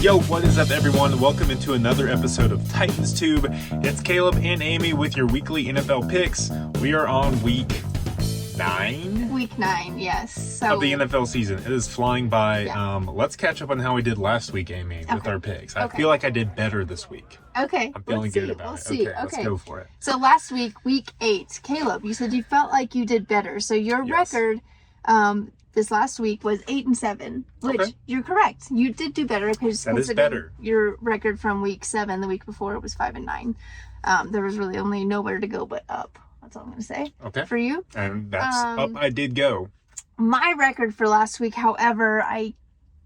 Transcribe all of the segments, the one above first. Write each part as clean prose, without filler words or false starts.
Yo, what is up, everyone? Welcome into another episode of Titans Tube. It's Caleb and Amy with your weekly NFL picks. We are on week 9? Week 9, yes. So, of the NFL season. It is flying by. Yeah. Let's catch up on how we did last week, Amy, with our picks. I Okay. feel like I did better this week. Okay. I'm feeling good about We'll it. see. Okay, let's go for it. So last week, week 8, Caleb, you said you felt like you did better. So your Yes. record this last week was 8-7, which Okay. you're correct. You did do better because That is considering better. your record from week 7, the week before, it was 5-9. There was really only nowhere to go but up. That's all I'm going to say. Okay. For you. And that's up I did go. My record for last week, however, I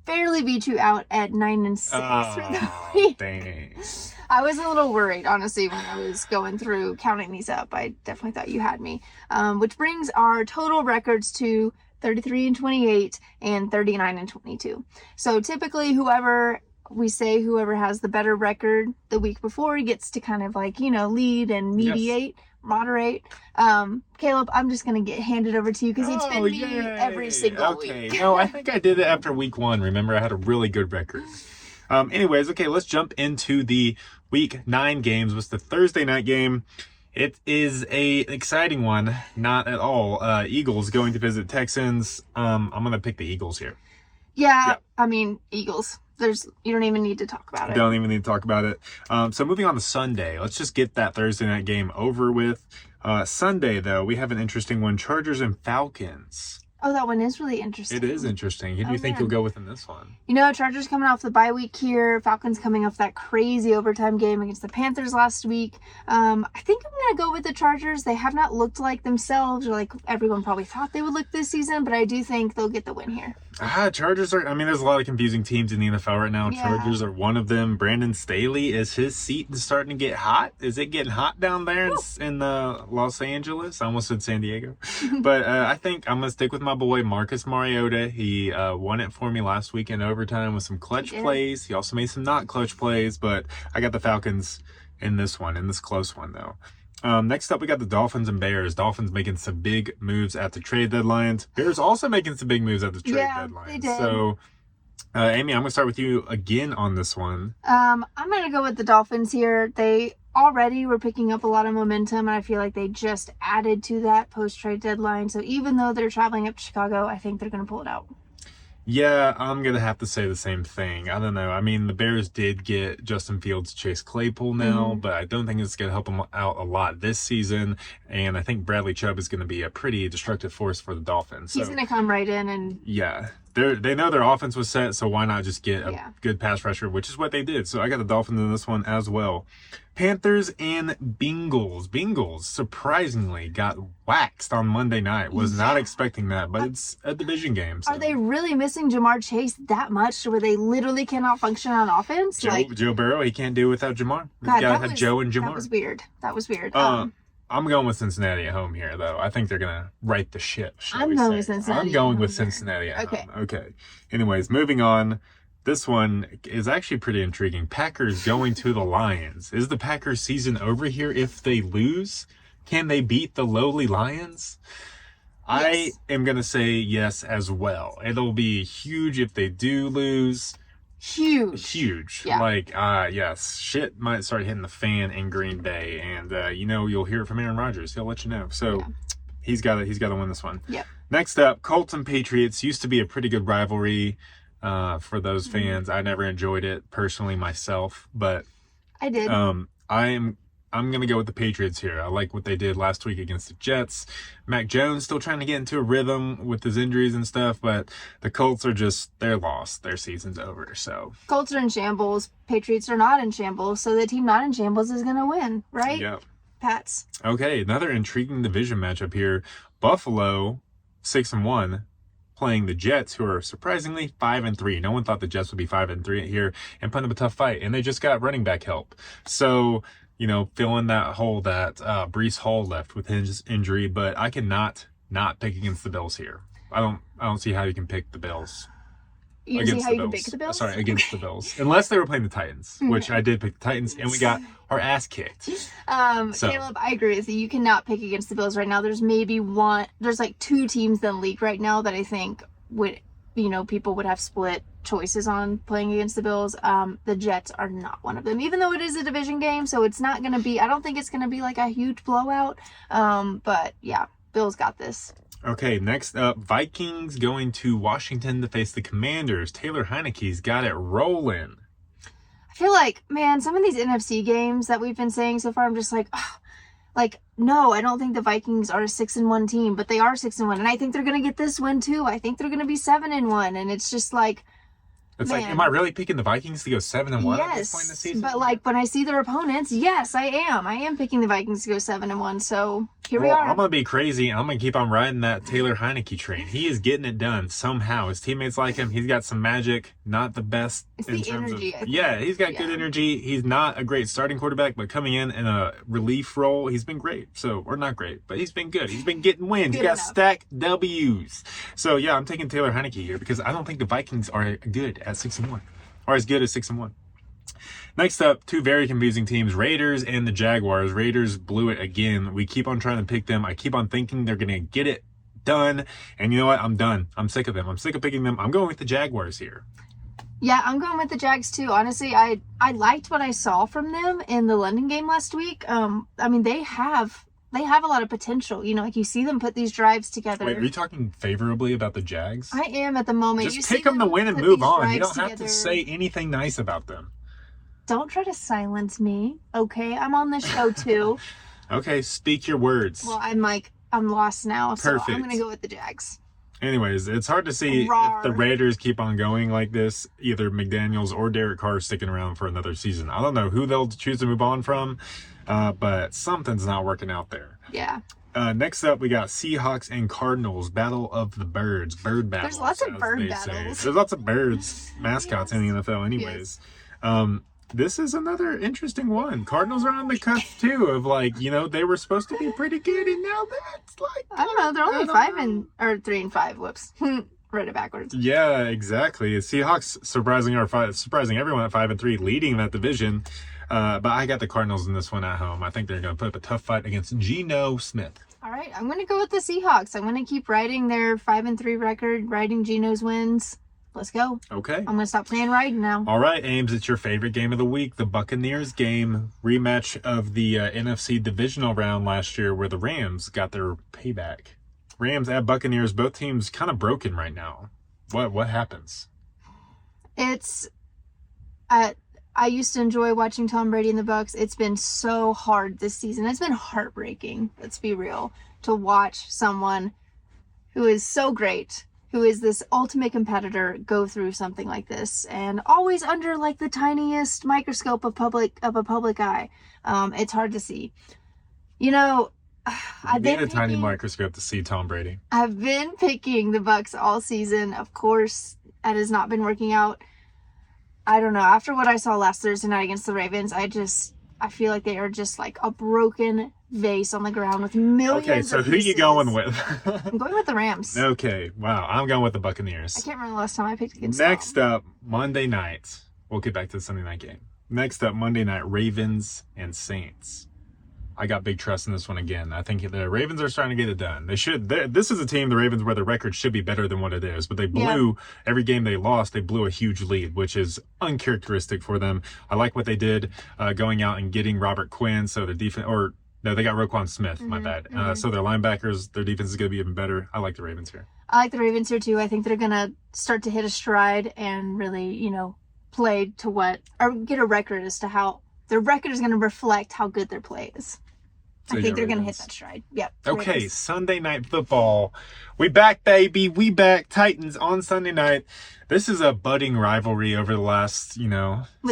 barely beat you out at 9-6 for the week. Dang. I was a little worried, honestly, when I was going through counting these up. I definitely thought you had me. Which brings our total records to 33-28 and 39-22. So typically, whoever has the better record the week before gets to kind of lead and mediate, moderate. Caleb, I'm just going to get handed over to you because it's been me every single week. No, I think I did it after week 1. Remember, I had a really good record. Anyways, okay, let's jump into the week 9 games. With the Thursday night game. It is an exciting one. Not at all. Eagles going to visit Texans. I'm going to pick the Eagles here. Yeah, I mean, Eagles. You don't even need to talk about it. Don't even need to talk about it. So moving on to Sunday, let's just get that Thursday night game over with. Sunday, though, we have an interesting one. Chargers and Falcons. Oh, that one is really interesting. It is interesting. Who do you think you'll go with in this one? You know, Chargers coming off the bye week here. Falcons coming off that crazy overtime game against the Panthers last week. I think I'm going to go with the Chargers. They have not looked like themselves or like everyone probably thought they would look this season, but I do think they'll get the win here. Chargers are, there's a lot of confusing teams in the NFL right now. Yeah. Chargers are one of them. Brandon Staley, is his seat starting to get hot? Is it getting hot down there in Los Angeles? I almost said San Diego. But I think I'm going to stick with my boy Marcus Mariota. He won it for me last week in overtime with some clutch plays. He also made some not clutch plays, but I got the Falcons in this close one, though. Next up, we got the Dolphins and Bears. Dolphins making some big moves at the trade deadlines. Bears also making some big moves at the trade deadline. They did. So, Amy, I'm going to start with you again on this one. I'm going to go with the Dolphins here. They already were picking up a lot of momentum, and I feel like they just added to that post-trade deadline. So even though they're traveling up to Chicago, I think they're going to pull it out. Yeah, I'm going to have to say the same thing. I don't know. The Bears did get Justin Fields, Chase Claypool now, but I don't think it's going to help them out a lot this season. And I think Bradley Chubb is going to be a pretty destructive force for the Dolphins. He's going to come right in and... Yeah. They know their offense was set, so why not just get a good pass rusher, which is what they did. So I got the Dolphins in this one as well. Panthers and Bengals. Bengals surprisingly got waxed on Monday night. Was not expecting that, but it's a division game. So. Are they really missing Jamar Chase that much where they literally cannot function on offense? Joe Burrow, he can't do it without Jamar. God, Gotta have Joe and Jamar. That was weird. I'm going with Cincinnati at home here, though. I think they're going to right the ship, I'm going with Cincinnati. I'm going with Cincinnati at home. Okay. Anyways, moving on. This one is actually pretty intriguing. Packers going to the Lions. Is the Packers season over here if they lose? Can they beat the lowly Lions? Yes. I am going to say yes as well. It'll be huge if they do lose. Huge. Yeah. Yes. Shit might start hitting the fan in Green Bay, and you'll hear it from Aaron Rodgers. He'll let you know. So he's got to win this one. Yep. Next up, Colts and Patriots used to be a pretty good rivalry for those fans. I never enjoyed it personally myself, but I did. I'm going to go with the Patriots here. I like what they did last week against the Jets. Mac Jones still trying to get into a rhythm with his injuries and stuff, but the Colts are they're lost. Their season's over, so. Colts are in shambles. Patriots are not in shambles, so the team not in shambles is going to win, right? Yep. Pats. Okay, another intriguing division matchup here. Buffalo, 6-1. Playing the Jets, who are surprisingly 5-3. No one thought the Jets would be 5-3 here and putting up a tough fight, and they just got running back help. So, filling that hole that Breece Hall left with his injury, but I cannot not pick against the Bills here. I don't see how you can pick the Bills. You see how you can pick the Bills? Sorry, against the Bills. Unless they were playing the Titans, which I did pick the Titans, and we got our ass kicked. Caleb, I agree with you. You cannot pick against the Bills right now. There's there's like 2 teams in the league right now that I think would, people would have split choices on playing against the Bills. The Jets are not one of them, even though it is a division game, so it's not going to be, I don't think it's going to be like a huge blowout. But yeah, Bills got this. Okay, next up, Vikings going to Washington to face the Commanders. Taylor Heineke's got it rolling. I feel like, man, some of these NFC games that we've been saying so far, I'm just like, no, I don't think the Vikings are a 6-1 team, but they are 6-1, and I think they're gonna get this win too. I think they're gonna be 7-1, and it's just like, it's man. like, am I really picking the Vikings to go 7-1 yes, at this point in the season? But like when I see their opponents, yes, I am. I am picking the Vikings to go 7-1. So here we are. I'm gonna be crazy. I'm gonna keep on riding that Taylor Heineke train. He is getting it done somehow. His teammates like him. He's got some magic. Not the best it's in the terms energy, of he's got good energy. He's not a great starting quarterback, but coming in a relief role, he's been great. So, or not great, but he's been good. He's been getting wins. He got stacked W's. So yeah, I'm taking Taylor Heineke here because I don't think the Vikings are good at 6-1. Or as good as 6-1. Next up, two very confusing teams, Raiders and the Jaguars. Raiders blew it again. We keep on trying to pick them. I keep on thinking they're going to get it done. And you know what? I'm done. I'm sick of them. I'm sick of picking them. I'm going with the Jaguars here. Yeah, I'm going with the Jags too. Honestly, I liked what I saw from them in the London game last week. I mean, they have a lot of potential. You know, like you see them put these drives together. Wait, are you talking favorably about the Jags? I am at the moment. Just pick them to win and move on. You don't have to say anything nice about them. Don't try to silence me, okay? I'm on the show too. Okay, speak your words. Well, I'm lost now, so Perfect. I'm going to go with the Jags. Anyways, it's hard to see if the Raiders keep on going like this, either McDaniels or Derek Carr sticking around for another season. I don't know who they'll choose to move on from, but something's not working out there. Yeah. Next up, we got Seahawks and Cardinals, Battle of the Birds, bird battles. There's lots of bird battles. There's lots of birds mascots in the NFL anyways. Yes. This is another interesting one. Cardinals are on the cusp too of they were supposed to be pretty good, and now that's like I don't know. They're only 3-5. Whoops, read it backwards. Yeah, exactly. Seahawks surprising everyone at 5-3, leading that division. But I got the Cardinals in this one at home. I think they're going to put up a tough fight against Geno Smith. All right, I'm going to go with the Seahawks. I'm going to keep riding their 5-3 record, riding Geno's wins. Let's go. Okay. I'm going to stop playing riding now. All right, Ames, it's your favorite game of the week, the Buccaneers game, rematch of the NFC divisional round last year where the Rams got their payback. Rams at Buccaneers, both teams kind of broken right now. What happens? I used to enjoy watching Tom Brady and the Bucs. It's been so hard this season. It's been heartbreaking, let's be real, to watch someone who is so great, who is this ultimate competitor, go through something like this, and always under like the tiniest microscope of a public eye. It's hard to see. You know, I've been a tiny microscope to see Tom Brady. I've been picking the Bucs all season. Of course, that has not been working out. I don't know. After what I saw last Thursday night against the Ravens, I feel like they are just like a broken vase on the ground with millions Okay, so of who are you going with? I'm going with the Rams. Okay, wow. I'm going with the Buccaneers. I can't remember the last time I picked against Next up, Monday night. We'll get back to the Sunday night game. Next up, Monday night, Ravens and Saints. I got big trust in this one again. I think the Ravens are starting to get it done. They should. This is a team, the Ravens, where the record should be better than what it is. But they blew every game they lost. They blew a huge lead, which is uncharacteristic for them. I like what they did going out and getting Robert Quinn. So their defense, or no, they got Roquan Smith. My bad. So their linebackers, their defense is going to be even better. I like the Ravens here. I like the Ravens here too. I think they're going to start to hit a stride and really, play to or get a record as to how their record is going to reflect how good their play is. So I think they're going to hit that stride. Yep. Okay, Ravens. Sunday night football. We back, baby. We back. Titans on Sunday night. This is a budding rivalry over the last,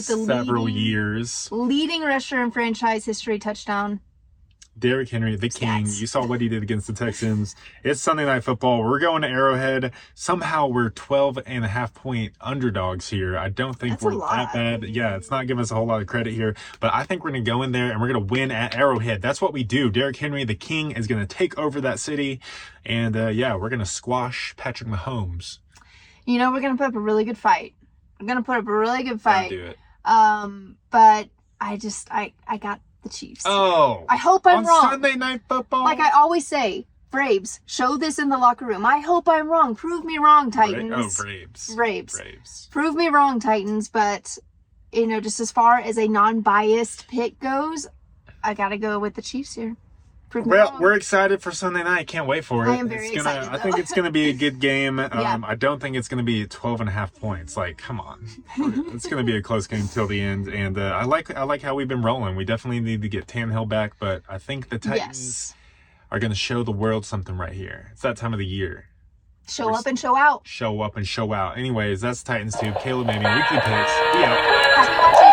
several years. Leading rusher in franchise history touchdown. Derrick Henry, the king. You saw what he did against the Texans. It's Sunday night football. We're going to Arrowhead. Somehow we're 12.5-point underdogs here. I don't think we're that bad. Yeah, it's not giving us a whole lot of credit here. But I think we're going to go in there and we're going to win at Arrowhead. That's what we do. Derrick Henry, the king, is going to take over that city. And, we're going to squash Patrick Mahomes. We're going to put up a really good fight. We're going to put up a really good fight. Do it. But I got the Chiefs. Oh. I hope I'm wrong. On Sunday night football? Like I always say, Braves, show this in the locker room. I hope I'm wrong. Prove me wrong, Titans. Braves. Prove me wrong, Titans. But, just as far as a non-biased pick goes, I got to go with the Chiefs here. Well, we're excited for Sunday night. Can't wait for it. I am very excited, I think it's going to be a good game. Yeah. I don't think it's going to be 12.5 points. Like, come on. It's going to be a close game till the end. And I like how we've been rolling. We definitely need to get Tannehill back, but I think the Titans are going to show the world something right here. It's that time of the year. Show up and show out. Show up and show out. Anyways, that's Titans Tube. Caleb Mamie, Weekly Picks. We out. Happy watching.